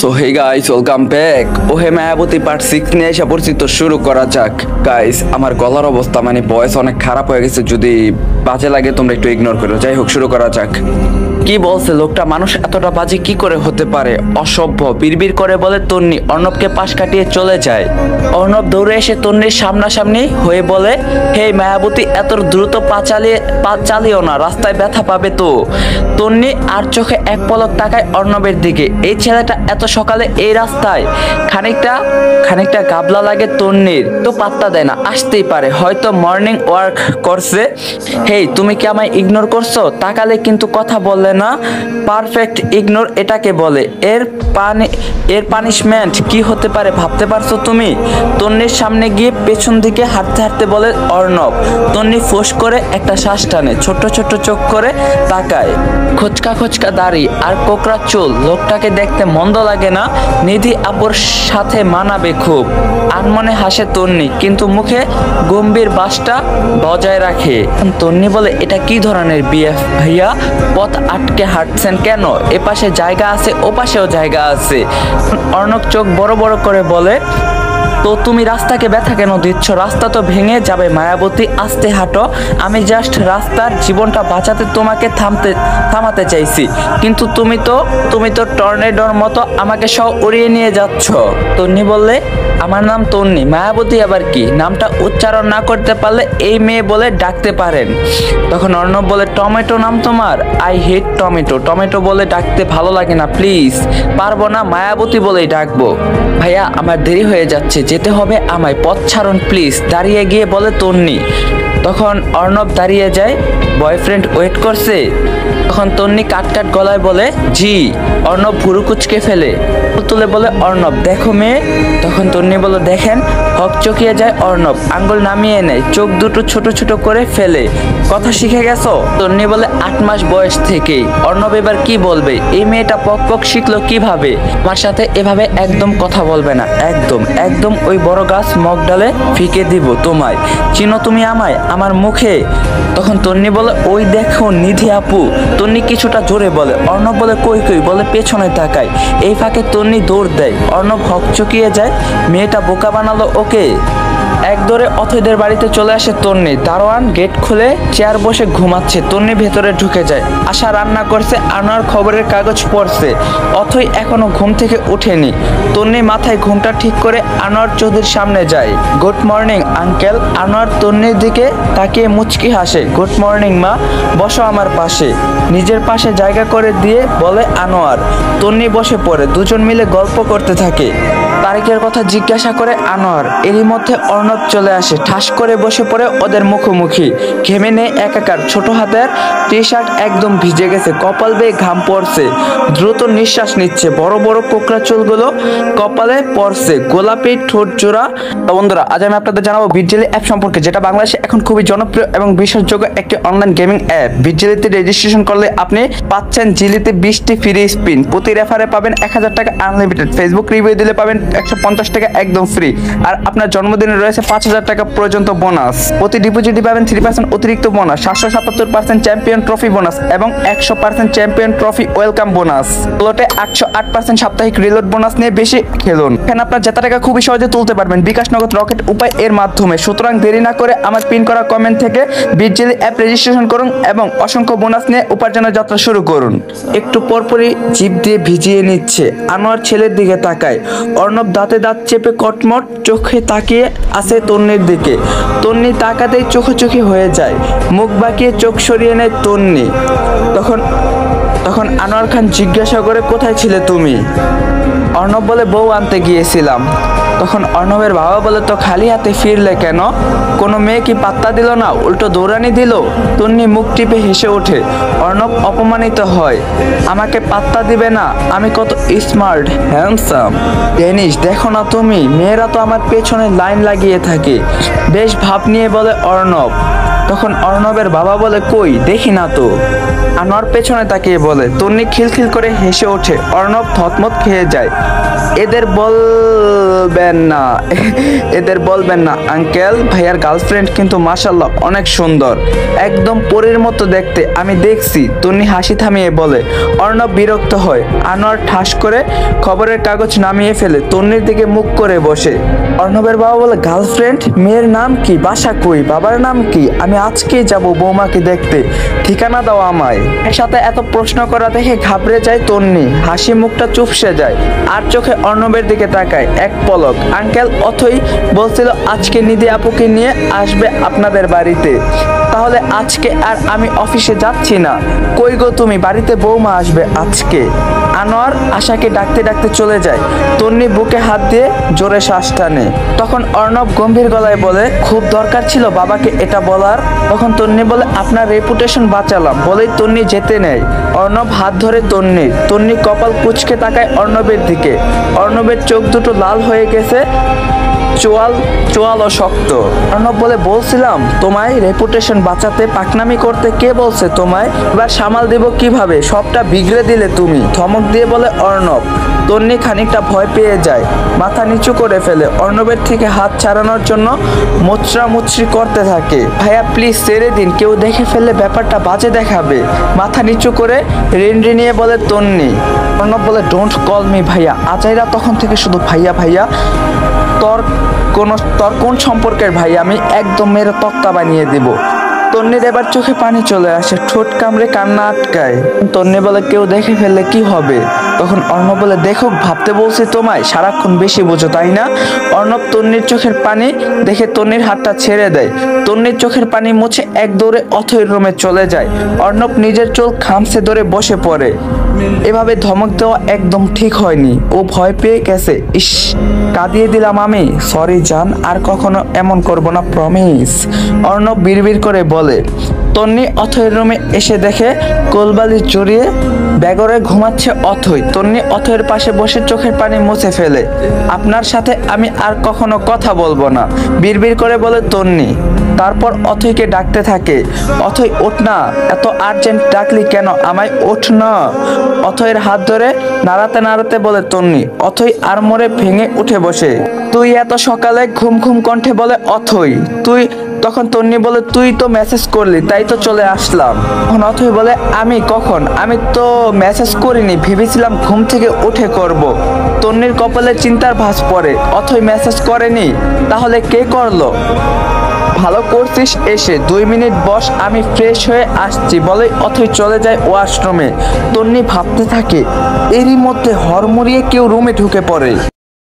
So hey guys, welcome back. ওহে Mayavati part 6 নিয়ে এসে পড়ছি, তো শুরু করা যাক। গাইস, আমার গলার অবস্থা মানে ভয়েস অনেক খারাপ হয়ে গেছে, যদি বাজে লাগে তোমরা একটু ইগনোর করো। যাই হোক, শুরু করা যাক। কি বলছে লোকটা? মানুষ এতটা বাজে কি করে হতে পারে? অসভ্য। বিড়বিড় করে বলে তন্নি অর্ণবকে পাশ কাটিয়ে চলে যায়। অর্ণব দৌড়ে এসে তন্নির সামনাসামনি হয়ে বলে, হে মায়াবতী, এত দ্রুত পা চালিও না, রাস্তায় ব্যথা পাবে তো। তন্নি আর চোখে এক পলক তাকায় অর্ণবের দিকে। এই ছেলেটা এত সকালে এই রাস্তায়? খানিকটা গাবলা লাগে তন্নির, তো পাত্তা দেয় না। আসতেই পারে, হয়তো মর্নিং ওয়ার্ক করছে। হেই, তুমি কি আমায় ইগনোর করছো? তাকালে কিন্তু কথা বললে না। পারফেক্ট ইগনোর এটাকে বলে। এর পানিশমেন্ট কি হতে পারে ভাবতে পারছো তুমি? তন্নির সামনে গিয়ে পেছন দিকে হাঁটতে হাঁটতে বলে অর্ণব। তন্নি ফোঁস করে একটা শ্বাস টানে, ছোট্ট ছোট্ট চোখ করে তাকায়। খোঁচকা দাড়ি আর কোকড়া চুল, লোকটাকে দেখতে মন্দ লাগে না। নিধি আপুর সাথে মানাবে খুব। আনমনে হাসে তন্নি, কিন্তু মুখে গম্ভীর বাসটা বজায় রাখে। তন্নি বলে, এটা কি ধরনের বিয়ে ভাইয়া? পথ আটকে হাঁটছেন কেন? এপাশে জায়গা আছে, ওপাশেও জায়গা আছে। অর্ণব চোখ বড় বড় করে বলে, তো তুমি রাস্তাকে ব্যথা কেন দিচ্ছ? রাস্তা তো ভেঙে যাবে মায়াবতী, আস্তে হাঁটো। আমি জাস্ট রাস্তার জীবনটা বাঁচাতে তোমাকে থামাতে চাইছি, কিন্তু তুমি তো টর্নেডোর মতো আমাকে সহ উড়িয়ে নিয়ে যাচ্ছ। তন্নি বললে, আমার নাম তন্নি, মায়াবতী আবার কি? নামটা উচ্চারণ না করতে পারলে এই মেয়ে বলে ডাকতে পারেন। তখন অর্ণব বলে, টমেটো নাম তোমার? I hate tomato. টমেটো বলে ডাকতে ভালো লাগে না, প্লিজ। পারবো না, মায়াবতী বলেই ডাকবো। ভাইয়া, আমার দেরি হয়ে যাচ্ছে, যেতে হবে আমায়, পথ ছাড়ুন প্লিজ। দাঁড়িয়ে গিয়ে বলে তন্নি। তখন অর্ণব দাঁড়িয়ে যায়। বয়ফ্রেন্ড ওয়েট করছে? তখন তন্নি কাট গলায় বলে, জি। অর্ণব ভুরু কুচকে ফেলে, তুলে বলে, অর্ণব দেখো মেয়ে। তখন তন্নি বলে, দেখেন। হক চকিয়ে যায় অর্ণব, আঙ্গুল নামিয়ে নেয়, চোখ দুটো ছোট ছোট করে ফেলে। কথা শিখে গেছো? তন্নি বলে, 8 মাস বয়স থেকেই। অর্ণব এবার কি বলবে? এই মেয়েটা পক শিখলো কিভাবে? আমার সাথে এভাবে একদম কথা বলবে না, একদম ওই বড় গাছ মগ ডালে ফিকে দিব তোমায়। চিনো তুমি আমায়? আমার মুখে। তখন তন্নি বলে, ওই দেখো নিধি আপু। তন্নি কিছুটা জোরে বলে। অর্ণব বলে, কই বলে পেছনে তাকায়। এই ফাঁকে তন্নি দৌড় দেয়। অর্ণব হকচকিয়ে যায়, মেয়েটা বোকা বানালো ওকে। এক দৌড়ে অথৈদের বাড়িতে চলে আসে তন্নি। দারোয়ান গেট খুলে চেয়ার বসে ঘুমাচ্ছে। তন্নি ভেতরে ঢুকে যায়। আশা রান্না করছে, আনোয়ার খবরের কাগজ পড়ছে। অথৈ এখনো ঘুম থেকে ওঠেনি। তন্নি মাথায় ঘুমটা ঠিক করে আনোয়ার চৌধুরীর সামনে যায়। Good morning uncle. আনোয়ার তন্নির দিকে তাকিয়ে মুচকি হাসে। গুড মর্নিং মা, বসো আমার পাশে। নিজের পাশে জায়গা করে দিয়ে বলে আনোয়ার। তন্নি বসে পড়ে, দুজন মিলে গল্প করতে থাকে। তারিখের কথা জিজ্ঞাসা করে আনোয়ার। এরই মধ্যে অর্ণব চলে আসে, ঠাস করে বসে পড়ে ওদের মুখোমুখি। ঘেমে নেই একাকার, ছোট হাতের টি শার্ট একদম ভিজে গেছে, কপাল বেয়ে ঘাম পড়ছে। দ্রুত নিঃশ্বাস নিচ্ছে, বড় বড় কোকড়া চুলগুলো কপালে পড়ছে, গোলাপি ঠোঁট জোড়া। তো বন্ধুরা, আজ আমি আপনাদের জানাবো বিটজেলি অ্যাপ সম্পর্কে, যেটা বাংলাদেশে এখন খুবই জনপ্রিয় এবং বিশ্বাসযোগ্য একটি অনলাইন গেমিং অ্যাপ। বিটজেলিতে রেজিস্ট্রেশন করলে আপনি পাচ্ছেন জিলিতে 20টি ফ্রি স্পিন, প্রতি রেফারে পাবেন 1000 টাকা আনলিমিটেড, ফেসবুক রিভিউ দিলে পাবেন 150 টাকা একদম ফ্রি, আর আপনার জন্মদিনে রয়েছে 5000 টাকা পর্যন্ত বোনাস। প্রতি ডিপোজিটে পাবেন 3% অতিরিক্ত বোনাস, 777% চ্যাম্পিয়ন ট্রফি বোনাস এবং 100% চ্যাম্পিয়ন ট্রফি ওয়েলকাম বোনাস। প্লটে 808% সাপ্তাহিক রিলোড বোনাস নিয়ে বেশি খেলুন। এখানে আপনার জেতা টাকা খুবই সহজে তুলতে পারবেন বিকাশ, নগদ, রকেট উপায় এর মাধ্যমে। সুতরাং দেরি না করে আমার পিন করা কমেন্ট থেকে বিটজেলি অ্যাপ রেজিস্ট্রেশন করুন এবং অসংখ্য বোনাস নিয়ে উপার্জনের যাত্রা শুরু করুন। একটু পরপরই জিভ দিয়ে ভিজিয়ে নিচ্ছে। আনোয়ার ছেলের দিকে তাকায়। অর্ণব দাঁতে দাঁত চেপে কটমট চোখে তাকিয়ে আছে তন্নির দিকে। তন্নি তাকাতেই চোখাচোখি হয়ে যায়, মুখ বাঁকিয়ে চোখ সরিয়ে নেয় তন্নি। তখন আনোয়ার খান জিজ্ঞাসা করে, কোথায় ছিলে তুমি? অর্ণব বলে, বউ আনতে গিয়েছিলাম। তখন অর্ণবের বাবা বলে, তো খালি হাতে ফিরলে কেন? কোনো মেয়ে কি পাত্তা দিল না, উল্টো দৌড়ানি দিল? তন্নি মুখ টিপে হেসে ওঠে। অর্ণব অপমানিত হয়। আমাকে পাত্তা দিবে না? আমি কত স্মার্ট, হ্যান্ডসাম। ডেনিশ দেখো না তুমি, মেয়েরা তো আমার পেছনে লাইন লাগিয়ে থাকে। বেশ ভাব নিয়ে বলে অর্ণব। তখন অর্ণবের বাবা বলে, কই দেখি না তো। আনোয়ার পেছনে তাকিয়ে বলে। তন্নি খিলখিল করে হেসে ওঠে। অর্ণব থতমত খেয়ে যায়। এদের বলবেন না এদের বলবেন না আঙ্কেল, ভাইয়ার গার্লফ্রেন্ড কিন্তু মাশাল্লাহ অনেক সুন্দর, একদম পরীর মতো দেখতে, আমি দেখছি। তন্নি হাসি থামিয়ে বলে। অর্ণব বিরক্ত হয়। আনোয়ার ঠাস করে খবরের কাগজ নামিয়ে ফেলে তন্নির দিকে মুখ করে বসে। অর্ণবের বাবা বলে, গার্লফ্রেন্ড? মেয়ের নাম কি, বাসা কই, বাবার নাম কি? আমি আজকেই যাব বৌমাকে দেখতে, ঠিকানা দাও আমায়। এর সাথে এত প্রশ্ন করা দেখে ঘাবড়ে যায় তন্নি, হাসি মুখটা চুপসে যায়, আর চোখে অর্ণবের দিকে তাকায় এক পলক। আঙ্কেল, অথই বলছিল আজকে নিধি আপুকে নিয়ে আসবে আপনাদের বাড়িতে, তাহলে আজকে আর আমি অফিসে যাচ্ছি না। কই গো তুমি, বাড়িতে বৌমা আসবে আজকে। আনোয়ার আশাকে ডাকতে ডাকতে চলে যায়। তন্নি বুকে হাত দিয়ে জোরে শ্বাস টানে। তখন অর্ণব গম্ভীর গলায় বলে, খুব দরকার ছিল বাবাকে এটা বলার। তখন তন্নি বলে, আপনার রেপুটেশন বাঁচালাম বলেই তন্নি যেতে নেয়। অর্ণব হাত ধরে তন্নির। তন্নি কপাল কুঁচকে তাকায় অর্ণবের দিকে। অর্ণবের চোখ দুটো লাল হয়ে গেছে, চোয়াল ও শক্ত। অর্ণব বলে, বলছিলাম তোমায় রেপুটেশন বাঁচাতে, পাকনামি করতে কে বলছে তোমায়? এবার সামাল দেব কিভাবে, সবটা বিগড়ে দিলে তুমি। ধমক দিয়ে বলে অর্ণব। তন্নি খানিকটা ভয় পেয়ে যায়, মাথা নিচু করে ফেলে। অর্ণবের থেকে হাত ছাড়ানোর জন্য মুচড়ি করতে থাকে। ভাইয়া প্লিজ ছেড়ে দিন, কেউ দেখে ফেললে ব্যাপারটা বাজে দেখাবে। মাথা নিচু করে রিনরি নিয়ে বলে তন্নি। অর্ণব বলে, ডোন্ট কল মি ভাইয়া। আজাইরা তখন থেকে শুধু ভাইয়া ভাইয়া। তোর কোন সম্পর্কের ভাই? আমি একদম মেরে তক্তা বানিয়ে দিব। তন্নির এবার চোখে পানি চলে আসে, ঠোঁট কামড়ে কান্না আটকায়। তন্নি বলে, কেউ দেখে ফেললে কি হবে? তখন অর্ণব বলে, দেখো ভাবতে বলছি তোমায়, সারাক্ষণ বেশি বোঝো তাই না? অর্ণব তন্নির চোখের পানি দেখে তন্নির হাতটা ছেড়ে দেয়। তন্নির চোখের পানি মুছে এক দৌড়ে অথৈর রুমে চলে যায়। অর্ণব নিজের চুল খামছে ধরে বসে পড়ে। এভাবে ধমক দেওয়া একদম ঠিক হয়নি। ও ভয় পেয়ে গেছে। ইস, কাঁদিয়ে দিলাম আমি, সরি জান, আর কখনো এমন করব না, প্রমিস। অর্ণব বিড়বিড় করে বলে। তন্নি অথৈর রুমে এসে দেখে কোলবালি জড়িয়ে ব্যাগরে ঘুমাচ্ছে অথৈ। তন্নি অথৈর পাশে বসে চোখের পানি মুছে ফেলে। আপনার সাথে আমি আর কখনো কথা বলবো না, বিড়বিড় করে বলে তন্নি। তারপর অথৈকে ডাকতে থাকে। অথৈ, ওঠ না, এত আর্জেন্ট ডাকলি কেন আমায়, ওঠ না। অথৈর হাত ধরে নাড়াতে নাড়াতে বলে তন্নি। অথৈ আড়মোড়ে ভেঙে উঠে বসে। তুই এত সকালে, ঘুম ঘুম কণ্ঠে বলে অথৈ। তখন তন্নি বলে, তুই তো মেসেজ করলি তাই তো চলে আসলাম। তখন অথৈ বলে, আমি কখন, আমি তো মেসেজ করিনি, ভেবেছিলাম ঘুম থেকে উঠে করব। তন্নির কপালে চিন্তার ভাঁজ পড়ে। অথৈ মেসেজ করেনি, তাহলে কে করলো? ভালো করছিস, এসে 2 মিনিট বস, আমি ফ্রেশ হয়ে আসছি বলে অথৈ চলে যায় ওয়াশরুমে। তন্নি ভাবতে থাকে, এরই মধ্যে হড়মড়িয়ে কেউ রুমে ঢুকে পড়ে।